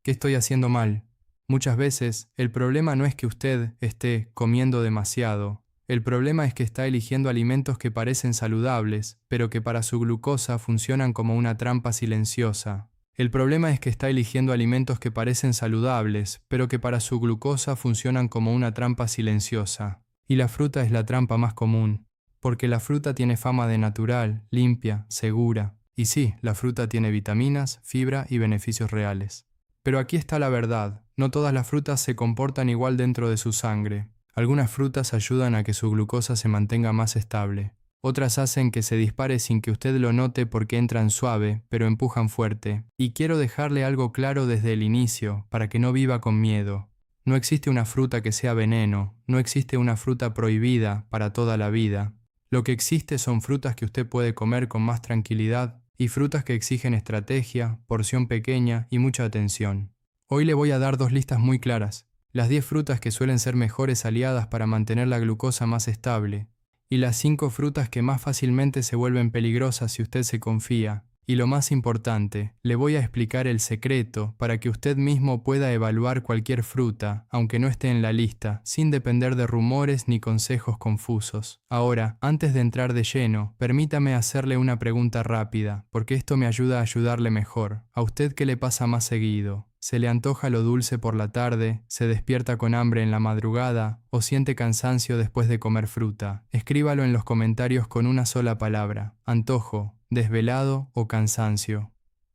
¿Qué estoy haciendo mal? Muchas veces, el problema no es que usted esté comiendo demasiado. El problema es que está eligiendo alimentos que parecen saludables, pero que para su glucosa funcionan como una trampa silenciosa. El problema es que está eligiendo alimentos que parecen saludables, pero que para su glucosa funcionan como una trampa silenciosa. Y la fruta es la trampa más común, porque la fruta tiene fama de natural, limpia, segura. Y sí, la fruta tiene vitaminas, fibra y beneficios reales. Pero aquí está la verdad, no todas las frutas se comportan igual dentro de su sangre. Algunas frutas ayudan a que su glucosa se mantenga más estable. Otras hacen que se dispare sin que usted lo note porque entran suave, pero empujan fuerte. Y quiero dejarle algo claro desde el inicio, para que no viva con miedo. No existe una fruta que sea veneno, no existe una fruta prohibida para toda la vida. Lo que existe son frutas que usted puede comer con más tranquilidad y frutas que exigen estrategia, porción pequeña y mucha atención. Hoy le voy a dar dos listas muy claras. Las 10 frutas que suelen ser mejores aliadas para mantener la glucosa más estable, y las 5 frutas que más fácilmente se vuelven peligrosas si usted se confía. Y lo más importante, le voy a explicar el secreto para que usted mismo pueda evaluar cualquier fruta, aunque no esté en la lista, sin depender de rumores ni consejos confusos. Ahora, antes de entrar de lleno, permítame hacerle una pregunta rápida, porque esto me ayuda a ayudarle mejor. ¿A usted qué le pasa más seguido? ¿Se le antoja lo dulce por la tarde? ¿Se despierta con hambre en la madrugada? ¿O siente cansancio después de comer fruta? Escríbalo en los comentarios con una sola palabra: antojo, desvelado o cansancio.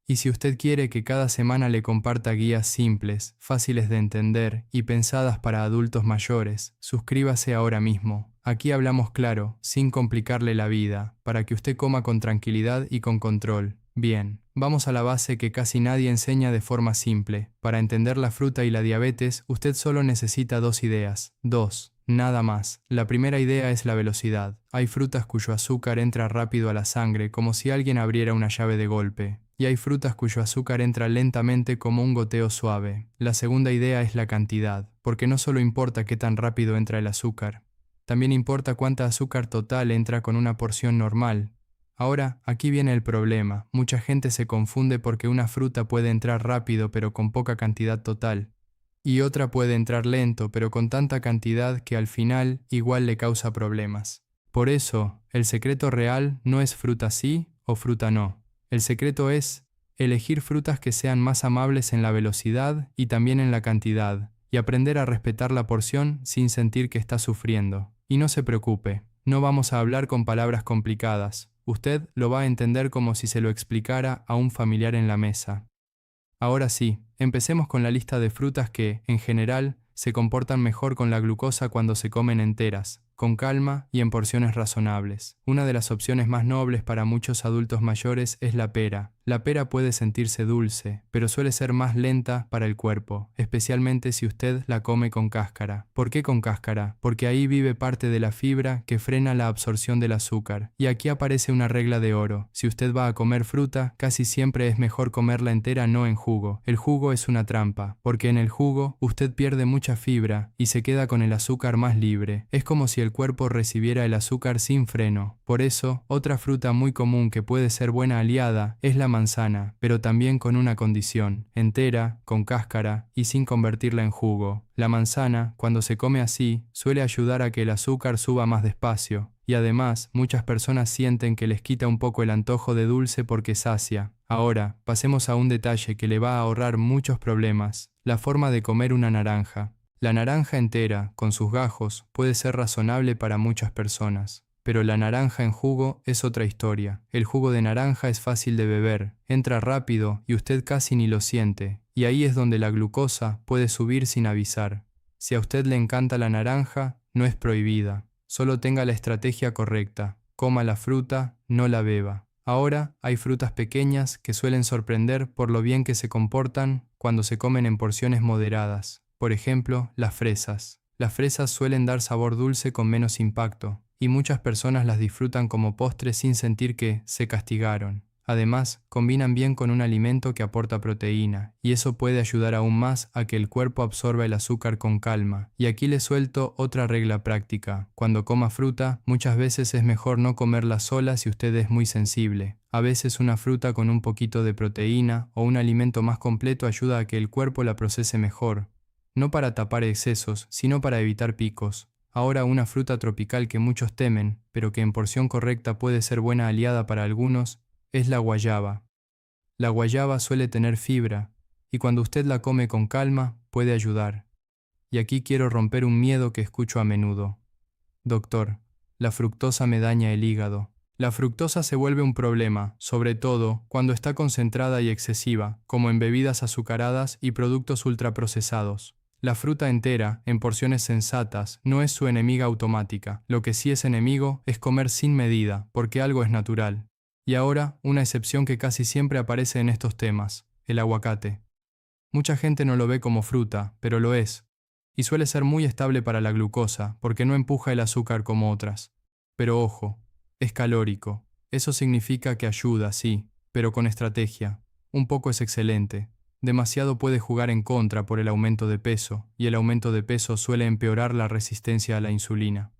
Y si usted quiere que cada semana le comparta guías simples, fáciles de entender y pensadas para adultos mayores, suscríbase ahora mismo. Aquí hablamos claro, sin complicarle la vida, para que usted coma con tranquilidad y con control. Bien, vamos a la base que casi nadie enseña de forma simple. Para entender la fruta y la diabetes, usted solo necesita dos ideas. Nada más. La primera idea es la velocidad. Hay frutas cuyo azúcar entra rápido a la sangre, como si alguien abriera una llave de golpe. Y hay frutas cuyo azúcar entra lentamente como un goteo suave. La segunda idea es la cantidad, porque no solo importa qué tan rápido entra el azúcar, también importa cuánta azúcar total entra con una porción normal. Ahora, aquí viene el problema. Mucha gente se confunde porque una fruta puede entrar rápido pero con poca cantidad total, y otra puede entrar lento pero con tanta cantidad que al final igual le causa problemas. Por eso, el secreto real no es fruta sí o fruta no. El secreto es elegir frutas que sean más amables en la velocidad y también en la cantidad, y aprender a respetar la porción sin sentir que está sufriendo. Y no se preocupe, no vamos a hablar con palabras complicadas. Usted lo va a entender como si se lo explicara a un familiar en la mesa. Ahora sí, empecemos con la lista de frutas que, en general, se comportan mejor con la glucosa cuando se comen enteras, con calma y en porciones razonables. Una de las opciones más nobles para muchos adultos mayores es la pera. La pera puede sentirse dulce, pero suele ser más lenta para el cuerpo, especialmente si usted la come con cáscara. ¿Por qué con cáscara? Porque ahí vive parte de la fibra que frena la absorción del azúcar. Y aquí aparece una regla de oro. Si usted va a comer fruta, casi siempre es mejor comerla entera, no en jugo. El jugo es una trampa, porque en el jugo usted pierde mucha fibra y se queda con el azúcar más libre. Es como si el cuerpo recibiera el azúcar sin freno. Por eso, otra fruta muy común que puede ser buena aliada es la manzana, pero también con una condición: entera, con cáscara y sin convertirla en jugo. La manzana, cuando se come así, suele ayudar a que el azúcar suba más despacio. Y además, muchas personas sienten que les quita un poco el antojo de dulce porque sacia. Ahora, pasemos a un detalle que le va a ahorrar muchos problemas: la forma de comer una naranja. La naranja entera, con sus gajos, puede ser razonable para muchas personas. Pero la naranja en jugo es otra historia. El jugo de naranja es fácil de beber, entra rápido y usted casi ni lo siente. Y ahí es donde la glucosa puede subir sin avisar. Si a usted le encanta la naranja, no es prohibida. Solo tenga la estrategia correcta. Coma la fruta, no la beba. Ahora, hay frutas pequeñas que suelen sorprender por lo bien que se comportan cuando se comen en porciones moderadas. Por ejemplo, las fresas. Las fresas suelen dar sabor dulce con menos impacto, y muchas personas las disfrutan como postre sin sentir que se castigaron. Además, combinan bien con un alimento que aporta proteína, y eso puede ayudar aún más a que el cuerpo absorba el azúcar con calma. Y aquí les suelto otra regla práctica. Cuando coma fruta, muchas veces es mejor no comerla sola si usted es muy sensible. A veces una fruta con un poquito de proteína o un alimento más completo ayuda a que el cuerpo la procese mejor. No para tapar excesos, sino para evitar picos. Ahora una fruta tropical que muchos temen, pero que en porción correcta puede ser buena aliada para algunos, es la guayaba. La guayaba suele tener fibra, y cuando usted la come con calma, puede ayudar. Y aquí quiero romper un miedo que escucho a menudo. Doctor, la fructosa me daña el hígado. La fructosa se vuelve un problema, sobre todo cuando está concentrada y excesiva, como en bebidas azucaradas y productos ultraprocesados. La fruta entera, en porciones sensatas, no es su enemiga automática. Lo que sí es enemigo es comer sin medida, porque algo es natural. Y ahora, una excepción que casi siempre aparece en estos temas, el aguacate. Mucha gente no lo ve como fruta, pero lo es. Y suele ser muy estable para la glucosa, porque no empuja el azúcar como otras. Pero ojo, es calórico. Eso significa que ayuda, sí, pero con estrategia. Un poco es excelente. Demasiado puede jugar en contra por el aumento de peso, y el aumento de peso suele empeorar la resistencia a la insulina.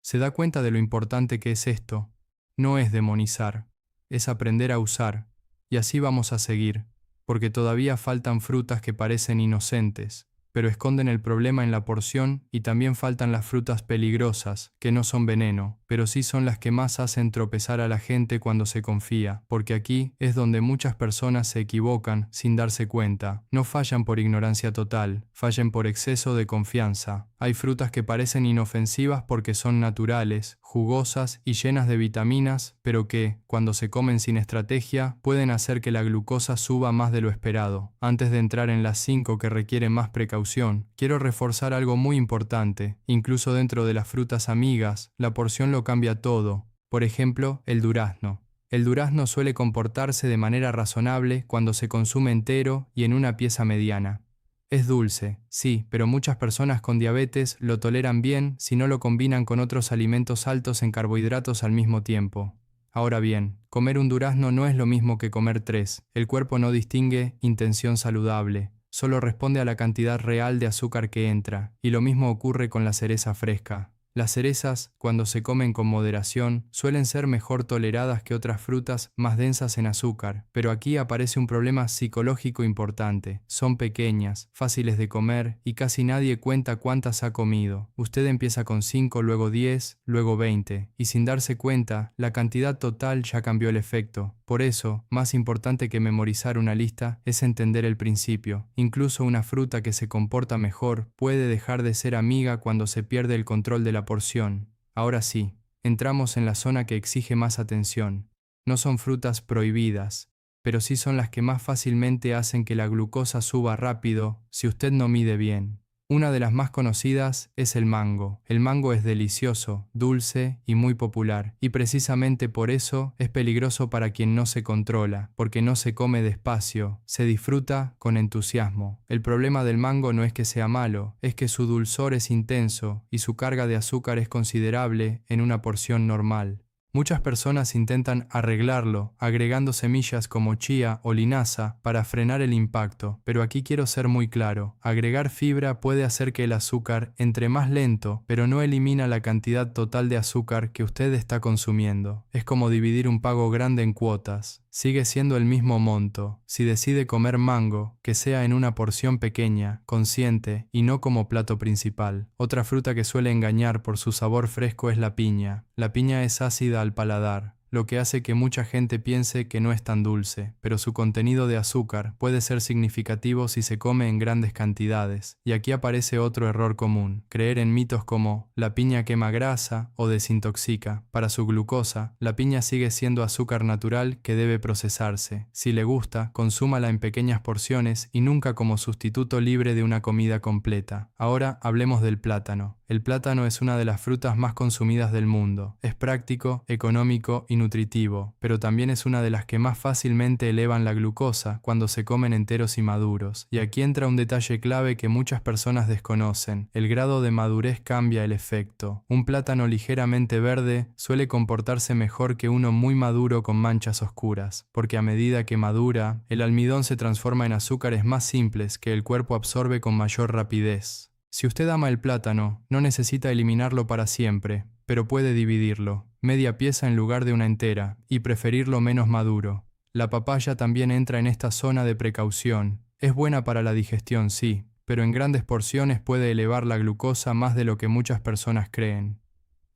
¿Se da cuenta de lo importante que es esto? No es demonizar, es aprender a usar, y así vamos a seguir, porque todavía faltan frutas que parecen inocentes, pero esconden el problema en la porción, y también faltan las frutas peligrosas, que no son veneno, pero sí son las que más hacen tropezar a la gente cuando se confía, porque aquí es donde muchas personas se equivocan sin darse cuenta. No fallan por ignorancia total, fallan por exceso de confianza. Hay frutas que parecen inofensivas porque son naturales, jugosas y llenas de vitaminas, pero que, cuando se comen sin estrategia, pueden hacer que la glucosa suba más de lo esperado. Antes de entrar en las 5 que requieren más precaución, quiero reforzar algo muy importante. Incluso dentro de las frutas amigas, la porción lo cambia todo. Por ejemplo, el durazno. El durazno suele comportarse de manera razonable cuando se consume entero y en una pieza mediana. Es dulce, sí, pero muchas personas con diabetes lo toleran bien si no lo combinan con otros alimentos altos en carbohidratos al mismo tiempo. Ahora bien, comer un durazno no es lo mismo que comer 3. El cuerpo no distingue intención saludable, solo responde a la cantidad real de azúcar que entra, y lo mismo ocurre con la cereza fresca. Las cerezas, cuando se comen con moderación, suelen ser mejor toleradas que otras frutas más densas en azúcar, pero aquí aparece un problema psicológico importante. Son pequeñas, fáciles de comer y casi nadie cuenta cuántas ha comido. Usted empieza con 5, luego 10, luego 20, y sin darse cuenta, la cantidad total ya cambió el efecto. Por eso, más importante que memorizar una lista es entender el principio. Incluso una fruta que se comporta mejor puede dejar de ser amiga cuando se pierde el control de la porción. Ahora sí, entramos en la zona que exige más atención. No son frutas prohibidas, pero sí son las que más fácilmente hacen que la glucosa suba rápido si usted no mide bien. Una de las más conocidas es el mango. El mango es delicioso, dulce y muy popular, y precisamente por eso es peligroso para quien no se controla, porque no se come despacio, se disfruta con entusiasmo. El problema del mango no es que sea malo, es que su dulzor es intenso y su carga de azúcar es considerable en una porción normal. Muchas personas intentan arreglarlo, agregando semillas como chía o linaza para frenar el impacto, pero aquí quiero ser muy claro. Agregar fibra puede hacer que el azúcar entre más lento, pero no elimina la cantidad total de azúcar que usted está consumiendo. Es como dividir un pago grande en cuotas. Sigue siendo el mismo monto. Si decide comer mango, que sea en una porción pequeña, consciente y no como plato principal. Otra fruta que suele engañar por su sabor fresco es la piña. La piña es ácida al paladar, lo que hace que mucha gente piense que no es tan dulce, pero su contenido de azúcar puede ser significativo si se come en grandes cantidades. Y aquí aparece otro error común: creer en mitos como la piña quema grasa o desintoxica. Para su glucosa, la piña sigue siendo azúcar natural que debe procesarse. Si le gusta, consúmala en pequeñas porciones y nunca como sustituto libre de una comida completa. Ahora hablemos del plátano. El plátano es una de las frutas más consumidas del mundo. Es práctico, económico y nutritivo, pero también es una de las que más fácilmente elevan la glucosa cuando se comen enteros y maduros. Y aquí entra un detalle clave que muchas personas desconocen. El grado de madurez cambia el efecto. Un plátano ligeramente verde suele comportarse mejor que uno muy maduro con manchas oscuras, porque a medida que madura, el almidón se transforma en azúcares más simples que el cuerpo absorbe con mayor rapidez. Si usted ama el plátano, no necesita eliminarlo para siempre, pero puede dividirlo, media pieza en lugar de una entera, y preferirlo menos maduro. La papaya también entra en esta zona de precaución. Es buena para la digestión, sí, pero en grandes porciones puede elevar la glucosa más de lo que muchas personas creen.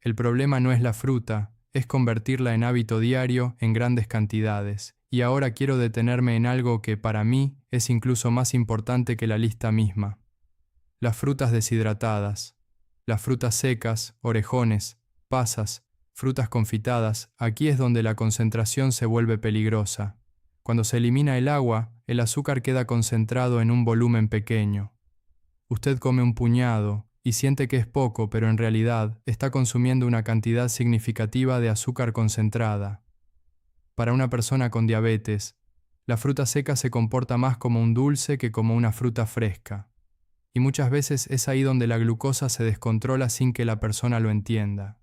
El problema no es la fruta, es convertirla en hábito diario en grandes cantidades. Y ahora quiero detenerme en algo que, para mí, es incluso más importante que la lista misma. Las frutas deshidratadas, las frutas secas, orejones, pasas, frutas confitadas, aquí es donde la concentración se vuelve peligrosa. Cuando se elimina el agua, el azúcar queda concentrado en un volumen pequeño. Usted come un puñado y siente que es poco, pero en realidad está consumiendo una cantidad significativa de azúcar concentrada. Para una persona con diabetes, la fruta seca se comporta más como un dulce que como una fruta fresca. Y muchas veces es ahí donde la glucosa se descontrola sin que la persona lo entienda.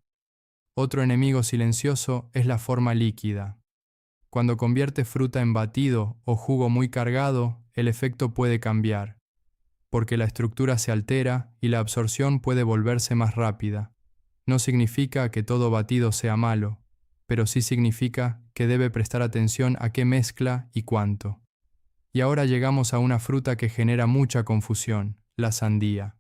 Otro enemigo silencioso es la forma líquida. Cuando convierte fruta en batido o jugo muy cargado, el efecto puede cambiar, porque la estructura se altera y la absorción puede volverse más rápida. No significa que todo batido sea malo, pero sí significa que debe prestar atención a qué mezcla y cuánto. Y ahora llegamos a una fruta que genera mucha confusión. La sandía.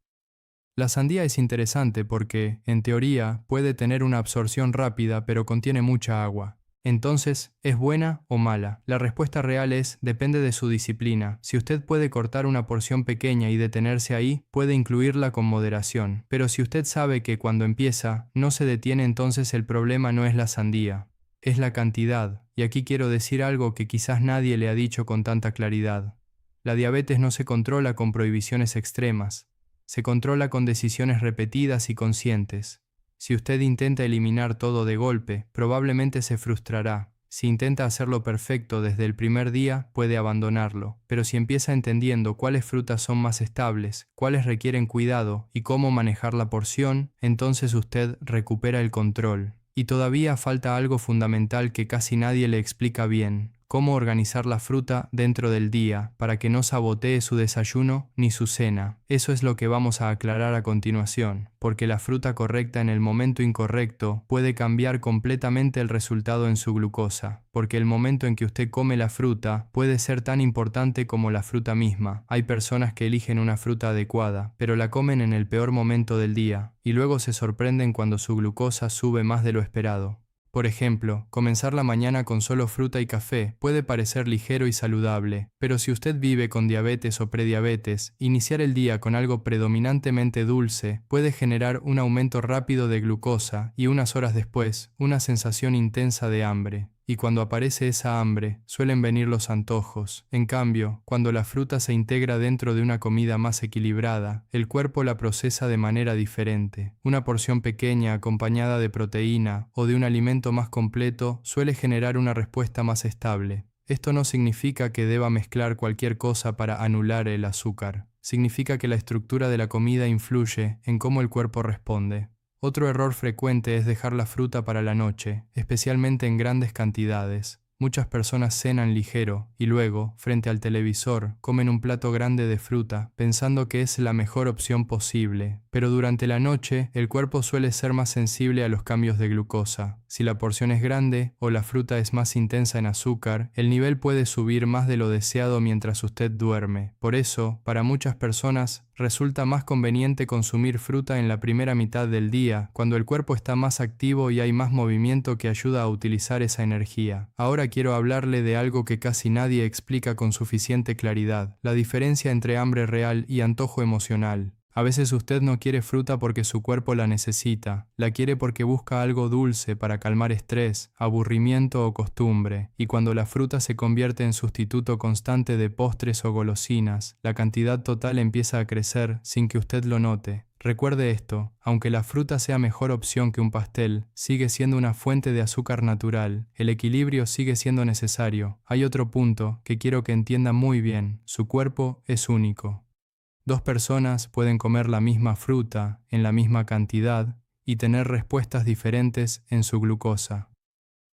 La sandía es interesante porque, en teoría, puede tener una absorción rápida pero contiene mucha agua. Entonces, ¿es buena o mala? La respuesta real es, depende de su disciplina. Si usted puede cortar una porción pequeña y detenerse ahí, puede incluirla con moderación. Pero si usted sabe que cuando empieza, no se detiene, entonces el problema no es la sandía, es la cantidad. Y aquí quiero decir algo que quizás nadie le ha dicho con tanta claridad. La diabetes no se controla con prohibiciones extremas, se controla con decisiones repetidas y conscientes. Si usted intenta eliminar todo de golpe, probablemente se frustrará. Si intenta hacerlo perfecto desde el primer día, puede abandonarlo. Pero si empieza entendiendo cuáles frutas son más estables, cuáles requieren cuidado y cómo manejar la porción, entonces usted recupera el control. Y todavía falta algo fundamental que casi nadie le explica bien: cómo organizar la fruta dentro del día para que no sabotee su desayuno ni su cena. Eso es lo que vamos a aclarar a continuación, porque la fruta correcta en el momento incorrecto puede cambiar completamente el resultado en su glucosa, porque el momento en que usted come la fruta puede ser tan importante como la fruta misma. Hay personas que eligen una fruta adecuada, pero la comen en el peor momento del día, y luego se sorprenden cuando su glucosa sube más de lo esperado. Por ejemplo, comenzar la mañana con solo fruta y café puede parecer ligero y saludable, pero si usted vive con diabetes o prediabetes, iniciar el día con algo predominantemente dulce puede generar un aumento rápido de glucosa y unas horas después, una sensación intensa de hambre. Y cuando aparece esa hambre, suelen venir los antojos. En cambio, cuando la fruta se integra dentro de una comida más equilibrada, el cuerpo la procesa de manera diferente. Una porción pequeña acompañada de proteína o de un alimento más completo suele generar una respuesta más estable. Esto no significa que deba mezclar cualquier cosa para anular el azúcar. Significa que la estructura de la comida influye en cómo el cuerpo responde. Otro error frecuente es dejar la fruta para la noche, especialmente en grandes cantidades. Muchas personas cenan ligero y luego, frente al televisor, comen un plato grande de fruta, pensando que es la mejor opción posible. Pero durante la noche, el cuerpo suele ser más sensible a los cambios de glucosa. Si la porción es grande o la fruta es más intensa en azúcar, el nivel puede subir más de lo deseado mientras usted duerme. Por eso, para muchas personas, resulta más conveniente consumir fruta en la primera mitad del día, cuando el cuerpo está más activo y hay más movimiento que ayuda a utilizar esa energía. Ahora quiero hablarle de algo que casi nadie explica con suficiente claridad: la diferencia entre hambre real y antojo emocional. A veces usted no quiere fruta porque su cuerpo la necesita, la quiere porque busca algo dulce para calmar estrés, aburrimiento o costumbre, y cuando la fruta se convierte en sustituto constante de postres o golosinas, la cantidad total empieza a crecer sin que usted lo note. Recuerde esto, aunque la fruta sea mejor opción que un pastel, sigue siendo una fuente de azúcar natural, el equilibrio sigue siendo necesario. Hay otro punto que quiero que entienda muy bien, su cuerpo es único. Dos personas pueden comer la misma fruta en la misma cantidad y tener respuestas diferentes en su glucosa.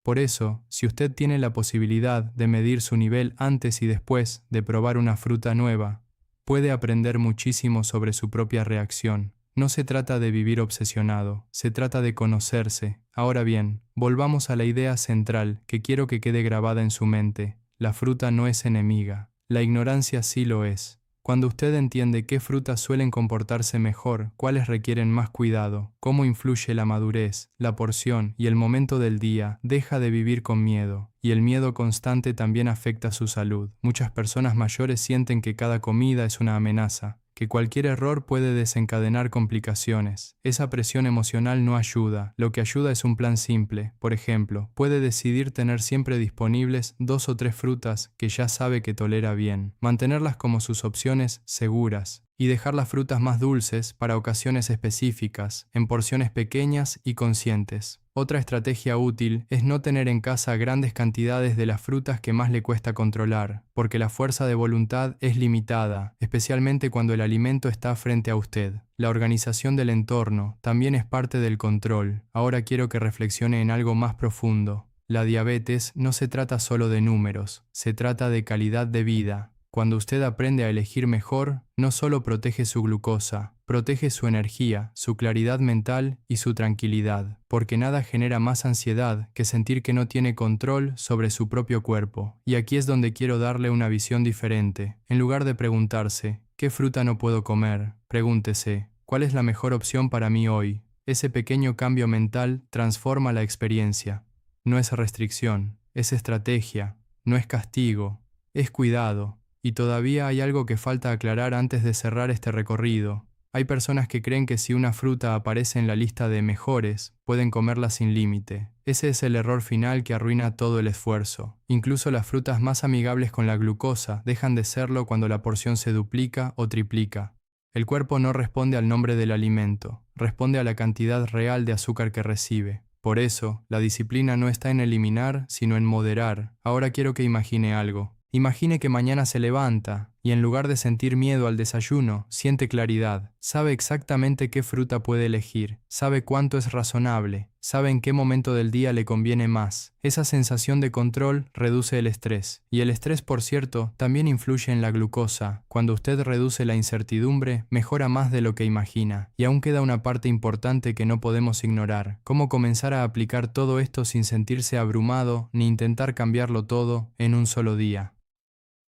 Por eso, si usted tiene la posibilidad de medir su nivel antes y después de probar una fruta nueva, puede aprender muchísimo sobre su propia reacción. No se trata de vivir obsesionado, se trata de conocerse. Ahora bien, volvamos a la idea central que quiero que quede grabada en su mente. La fruta no es enemiga, la ignorancia sí lo es. Cuando usted entiende qué frutas suelen comportarse mejor, cuáles requieren más cuidado, cómo influye la madurez, la porción y el momento del día, deja de vivir con miedo. Y el miedo constante también afecta su salud. Muchas personas mayores sienten que cada comida es una amenaza, que cualquier error puede desencadenar complicaciones. Esa presión emocional no ayuda. Lo que ayuda es un plan simple. Por ejemplo, puede decidir tener siempre disponibles 2 o 3 frutas que ya sabe que tolera bien, mantenerlas como sus opciones seguras y dejar las frutas más dulces para ocasiones específicas, en porciones pequeñas y conscientes. Otra estrategia útil es no tener en casa grandes cantidades de las frutas que más le cuesta controlar, porque la fuerza de voluntad es limitada, especialmente cuando el alimento está frente a usted. La organización del entorno también es parte del control. Ahora quiero que reflexione en algo más profundo. La diabetes no se trata solo de números, se trata de calidad de vida. Cuando usted aprende a elegir mejor, no solo protege su glucosa, protege su energía, su claridad mental y su tranquilidad, porque nada genera más ansiedad que sentir que no tiene control sobre su propio cuerpo. Y aquí es donde quiero darle una visión diferente. En lugar de preguntarse, ¿qué fruta no puedo comer?, pregúntese, ¿cuál es la mejor opción para mí hoy? Ese pequeño cambio mental transforma la experiencia. No es restricción, es estrategia, no es castigo, es cuidado. Y todavía hay algo que falta aclarar antes de cerrar este recorrido. Hay personas que creen que si una fruta aparece en la lista de mejores, pueden comerla sin límite. Ese es el error final que arruina todo el esfuerzo. Incluso las frutas más amigables con la glucosa dejan de serlo cuando la porción se duplica o triplica. El cuerpo no responde al nombre del alimento, responde a la cantidad real de azúcar que recibe. Por eso, la disciplina no está en eliminar, sino en moderar. Ahora quiero que imagine algo. Imagine que mañana se levanta y en lugar de sentir miedo al desayuno, siente claridad. Sabe exactamente qué fruta puede elegir, sabe cuánto es razonable, sabe en qué momento del día le conviene más. Esa sensación de control reduce el estrés. Y el estrés, por cierto, también influye en la glucosa. Cuando usted reduce la incertidumbre, mejora más de lo que imagina. Y aún queda una parte importante que no podemos ignorar. Cómo comenzar a aplicar todo esto sin sentirse abrumado ni intentar cambiarlo todo en un solo día.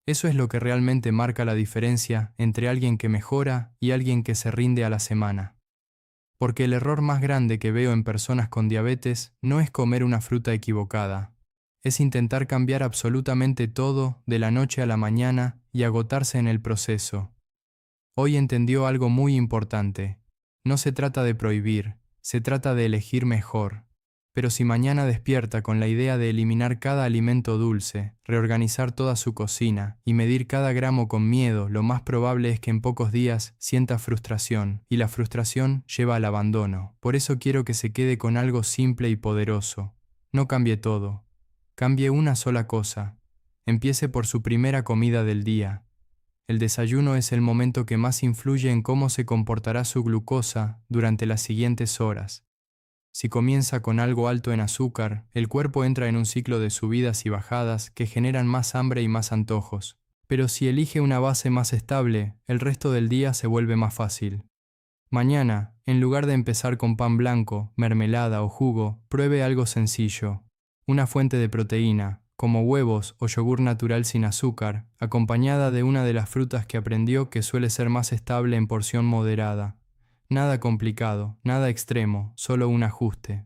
Eso es lo que realmente marca la diferencia entre alguien que mejora y alguien que se rinde a la semana. Porque el error más grande que veo en personas con diabetes no es comer una fruta equivocada, es intentar cambiar absolutamente todo de la noche a la mañana y agotarse en el proceso. Hoy entendió algo muy importante. No se trata de prohibir, se trata de elegir mejor. Pero si mañana despierta con la idea de eliminar cada alimento dulce, reorganizar toda su cocina y medir cada gramo con miedo, lo más probable es que en pocos días sienta frustración, y la frustración lleva al abandono. Por eso quiero que se quede con algo simple y poderoso. No cambie todo. Cambie una sola cosa. Empiece por su primera comida del día. El desayuno es el momento que más influye en cómo se comportará su glucosa durante las siguientes horas. Si comienza con algo alto en azúcar, el cuerpo entra en un ciclo de subidas y bajadas que generan más hambre y más antojos. Pero si elige una base más estable, el resto del día se vuelve más fácil. Mañana, en lugar de empezar con pan blanco, mermelada o jugo, pruebe algo sencillo. Una fuente de proteína, como huevos o yogur natural sin azúcar, acompañada de una de las frutas que aprendió que suele ser más estable en porción moderada. Nada complicado, nada extremo, solo un ajuste.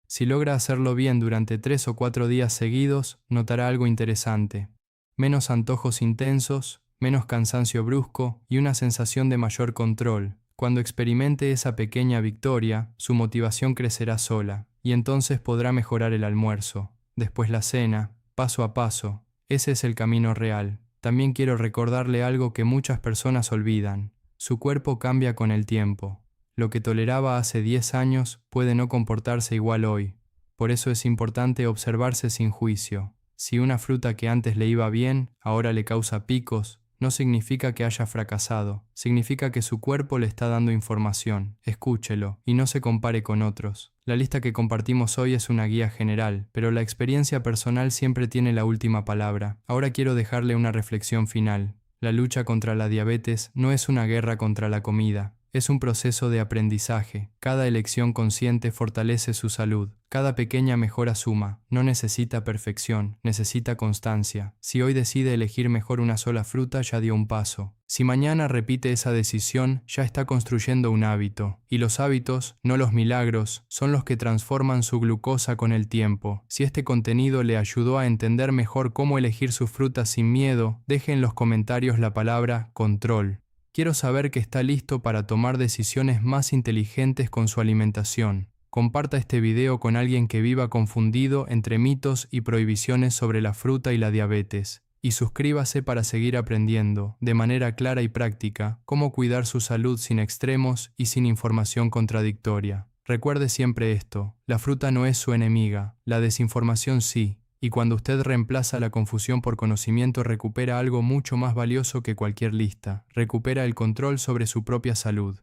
Si logra hacerlo bien durante 3 o 4 días seguidos, notará algo interesante. Menos antojos intensos, menos cansancio brusco y una sensación de mayor control. Cuando experimente esa pequeña victoria, su motivación crecerá sola, y entonces podrá mejorar el almuerzo, después la cena, paso a paso. Ese es el camino real. También quiero recordarle algo que muchas personas olvidan. Su cuerpo cambia con el tiempo. Lo que toleraba hace 10 años puede no comportarse igual hoy. Por eso es importante observarse sin juicio. Si una fruta que antes le iba bien, ahora le causa picos, no significa que haya fracasado, significa que su cuerpo le está dando información. Escúchelo y no se compare con otros. La lista que compartimos hoy es una guía general, pero la experiencia personal siempre tiene la última palabra. Ahora quiero dejarle una reflexión final. La lucha contra la diabetes no es una guerra contra la comida. Es un proceso de aprendizaje. Cada elección consciente fortalece su salud. Cada pequeña mejora suma. No necesita perfección, necesita constancia. Si hoy decide elegir mejor una sola fruta, ya dio un paso. Si mañana repite esa decisión, ya está construyendo un hábito. Y los hábitos, no los milagros, son los que transforman su glucosa con el tiempo. Si este contenido le ayudó a entender mejor cómo elegir sus frutas sin miedo, deje en los comentarios la palabra control. Quiero saber que está listo para tomar decisiones más inteligentes con su alimentación. Comparta este video con alguien que viva confundido entre mitos y prohibiciones sobre la fruta y la diabetes. Y suscríbase para seguir aprendiendo, de manera clara y práctica, cómo cuidar su salud sin extremos y sin información contradictoria. Recuerde siempre esto: la fruta no es su enemiga, la desinformación sí. Y cuando usted reemplaza la confusión por conocimiento, recupera algo mucho más valioso que cualquier lista. Recupera el control sobre su propia salud.